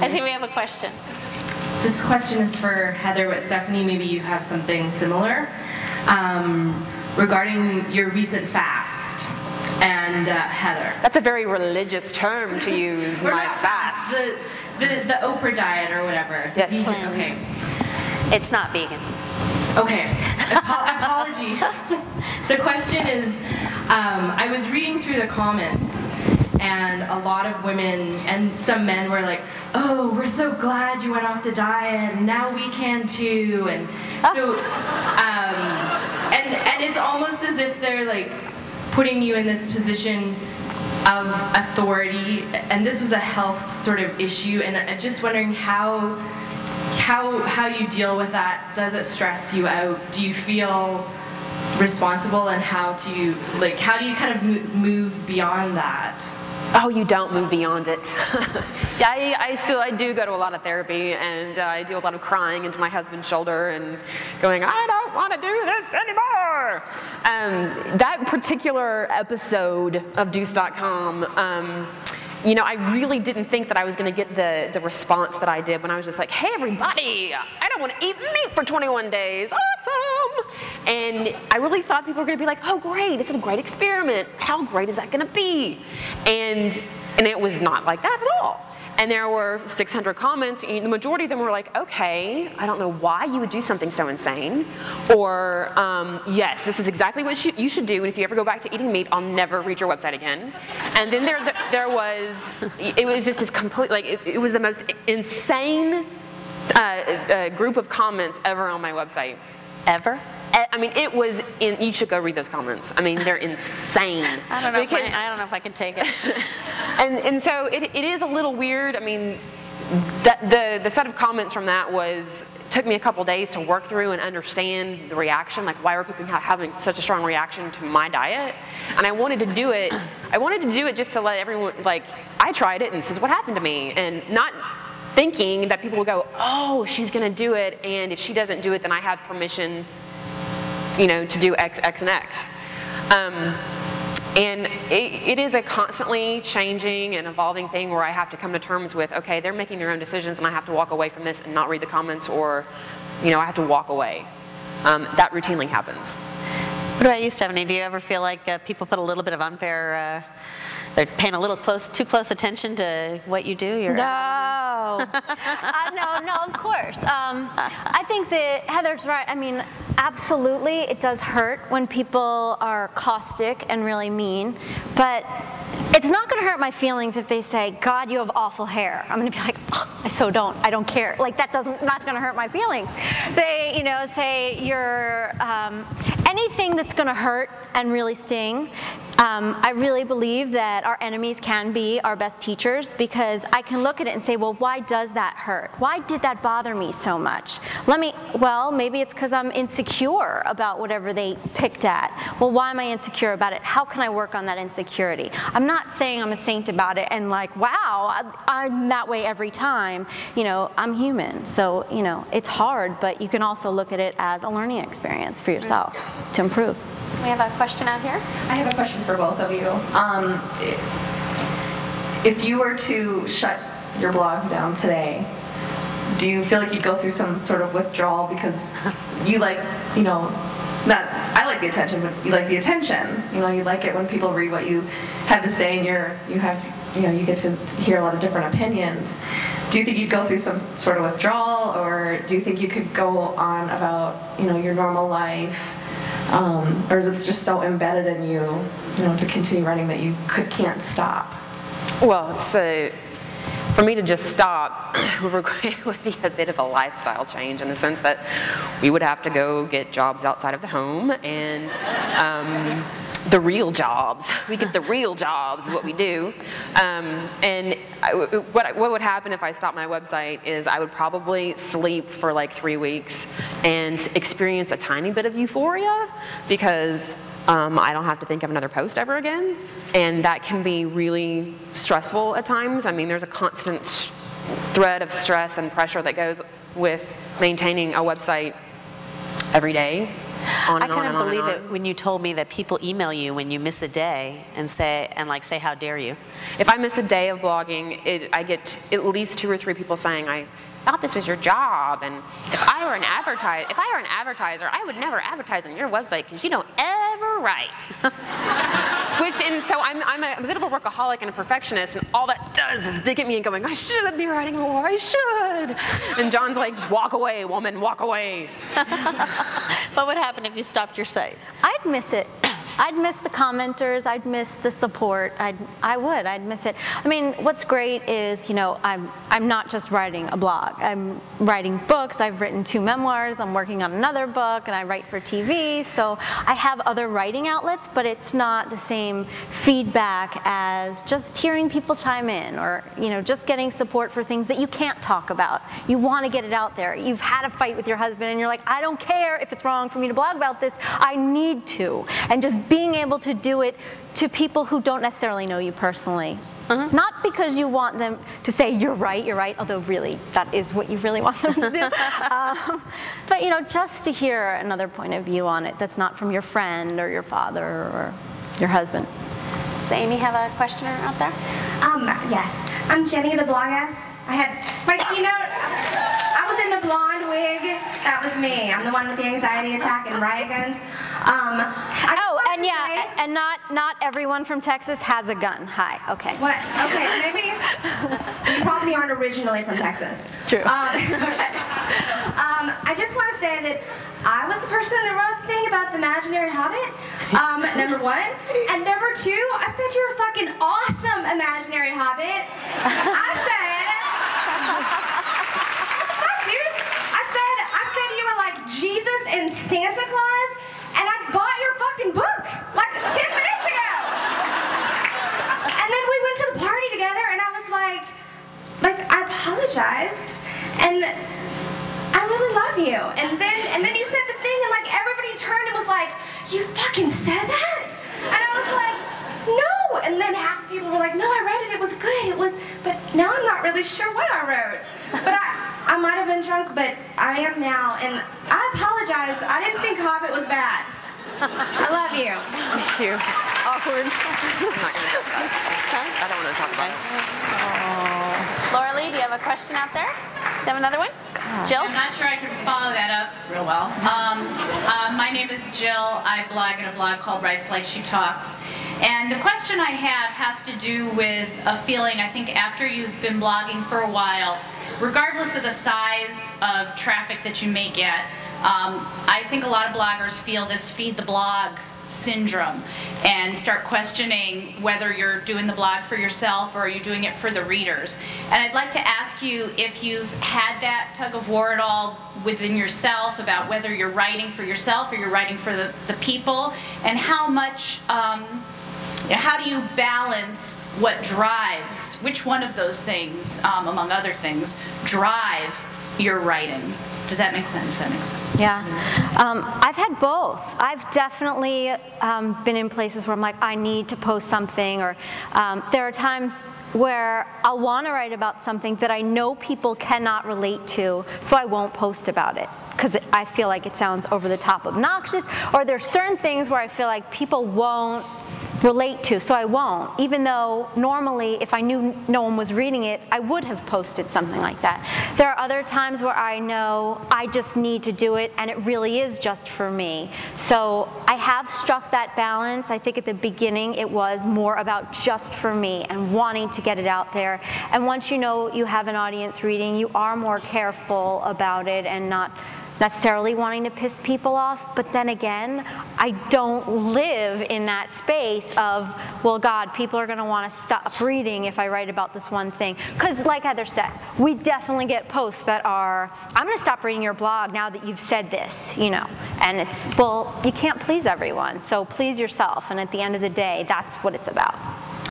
I see we have a question. This question is for Heather, but Stephanie, maybe you have something similar regarding your recent fast. And Heather. That's a very religious term to use, my fast. The Oprah diet or whatever. Yes. Vegan, okay. It's not vegan. Okay. Apologies. The question is, I was reading through the comments, and a lot of women and some men were like, "Oh, we're so glad you went off the diet, and now we can too." And so, and it's almost as if they're like putting you in this position of authority, and this was a health sort of issue, and I'm just wondering how you deal with that. Does it stress you out? Do you feel responsible, and how do you kind of move beyond that? Oh, you don't move beyond it. Yeah, I do go to a lot of therapy, and I do a lot of crying into my husband's shoulder and going, I don't want to do this anymore. That particular episode of Deuce.com, you know, I really didn't think that I was going to get the response that I did when I was just like, hey everybody, I don't want to eat meat for 21 days, awesome! And I really thought people were going to be like, oh great, it's a great experiment, how great is that going to be? And it was not like that at all. And there were 600 comments, and the majority of them were like, okay, I don't know why you would do something so insane, or yes, this is exactly what you should do, and if you ever go back to eating meat, I'll never read your website again. And then there was, it was just this complete, like, it was the most insane group of comments ever on my website. Ever? I mean, it was, you should go read those comments. I mean, they're insane. I don't know if I can take it. And so it is a little weird. I mean, the set of comments from that took me a couple days to work through and understand the reaction, like why were people having such a strong reaction to my diet? And I wanted to do it just to let everyone, like, I tried it and this is what happened to me, and not thinking that people would go, oh, she's gonna do it, and if she doesn't do it, then I have permission, you know, to do X, X, and X. And it is a constantly changing and evolving thing where I have to come to terms with, okay, they're making their own decisions and I have to walk away from this and not read the comments, or, you know, I have to walk away. That routinely happens. What about you, Stephanie? Do you ever feel like people put a little bit of unfair, they're paying a little too close attention to what you do? No. No, of course. I think that Heather's right. I mean, absolutely, it does hurt when people are caustic and really mean, but it's not going to hurt my feelings if they say, God, you have awful hair. I'm going to be like, oh, I don't care. Like, that not going to hurt my feelings. They, you know, say you're, anything that's going to hurt and really sting. I really believe that our enemies can be our best teachers, because I can look at it and say, well, why does that hurt? Why did that bother me so much? Well, maybe it's because I'm insecure about whatever they picked at. Well, why am I insecure about it? How can I work on that insecurity? I'm not saying I'm a saint about it and like, wow, I'm that way every time. You know, I'm human. So, you know, it's hard, but you can also look at it as a learning experience for yourself to improve. We have a question out here. I have a question for both of you. If you were to shut your blogs down today, do you feel like you'd go through some sort of withdrawal because you like, you know, I like the attention, but you like the attention. You know, you like it when people read what you have to say, and you get to hear a lot of different opinions. Do you think you'd go through some sort of withdrawal, or do you think you could go on about, you know, your normal life? Or is it just so embedded in you, you know, to continue running that you can't stop? Well, for me to just stop would be a bit of a lifestyle change, in the sense that we would have to go get jobs outside of the home, and the real jobs. We get the real jobs is what we do. And what would happen if I stopped my website is I would probably sleep for like 3 weeks and experience a tiny bit of euphoria, because I don't have to think of another post ever again. And that can be really stressful at times. I mean, there's a constant thread of stress and pressure that goes with maintaining a website every day. on I and on kind and of on and believe on. it when you told me that people email you when you miss a day and say how dare you. If I miss a day of blogging, I get at least 2 or 3 people saying, I thought this was your job, and if I were an advertiser, I would never advertise on your website because you don't ever write. So I'm a bit of a workaholic and a perfectionist, and all that does is dig at me and going, I should be writing more, I should. And John's like, just walk away, woman, walk away. What would happen if you stopped your site? I'd miss it. I'd miss the commenters, I'd miss the support, I'd miss it. I mean, what's great is, I'm not just writing a blog. I'm writing books, I've written 2 memoirs, I'm working on another book, and I write for TV, so I have other writing outlets, but it's not the same feedback as just hearing people chime in, or, just getting support for things that you can't talk about. You want to get it out there. You've had a fight with your husband, and you're like, I don't care if it's wrong for me to blog about this, I need to. And just being able to do it to people who don't necessarily know you personally. Not because you want them to say, you're right, although really, that is what you really want them to do. But just to hear another point of view on it that's not from your friend or your father or your husband. So Amy, have a questioner out there? Yes. I'm Jenny, the blogass. I had my keynote. I was in the blonde wig. That was me. I'm the one with the anxiety attack and riot guns. And not everyone from Texas has a gun. Hi. Okay. What? Okay. Maybe you probably aren't originally from Texas. True. Okay. I just want to say that I was the person that wrote the thing about the imaginary hobbit. Number 1. And number 2, I said you're a fucking awesome imaginary hobbit. I said, what the fuck, dude? I said you were like Jesus and Santa Claus, and I bought your fucking book like 10 minutes ago. And then we went to the party together, and I was like I apologized, and I really love you. And then you said the thing, and like everybody turned and was like, you fucking said that? And I was like, no. And then half the people were like, no, I read it, it was good, but now I'm not really sure what I wrote. But I might have been drunk, but I am now, and I apologize. I didn't think Hobbit was bad. I love you. Thank you. Awkward. I'm not going to talk about it. I don't want to talk about it. Laura Lee, do you have a question out there? Do you have another one? Jill? I'm not sure I can follow that up real well. My name is Jill. I blog in a blog called Writes Like She Talks. And the question I have has to do with a feeling, I think, after you've been blogging for a while, regardless of the size of traffic that you may get, I think a lot of bloggers feel this feed the blog syndrome and start questioning whether you're doing the blog for yourself or are you doing it for the readers. And I'd like to ask you if you've had that tug of war at all within yourself about whether you're writing for yourself or you're writing for the people, and how much, how do you balance what drives, which one of those things, among other things, drive your writing? Does that make sense? Does that make sense? Yeah. I've had both. I've definitely been in places where I'm like, I need to post something, or there are times where I'll want to write about something that I know people cannot relate to, so I won't post about it because I feel like it sounds over the top obnoxious, or there's certain things where I feel like people won't relate to, so I won't, even though normally if I knew no one was reading it, I would have posted something like that. There are other times where I know I just need to do it and it really is just for me. So I have struck that balance. I think at the beginning it was more about just for me and wanting to get it out there. And once you know you have an audience reading, you are more careful about it and not necessarily wanting to piss people off. But then again, I don't live in that space of, well, God, people are going to want to stop reading if I write about this one thing. Because like Heather said, we definitely get posts that are, I'm going to stop reading your blog now that you've said this, you know. And it's, well, you can't please everyone, so please yourself. And at the end of the day, that's what it's about.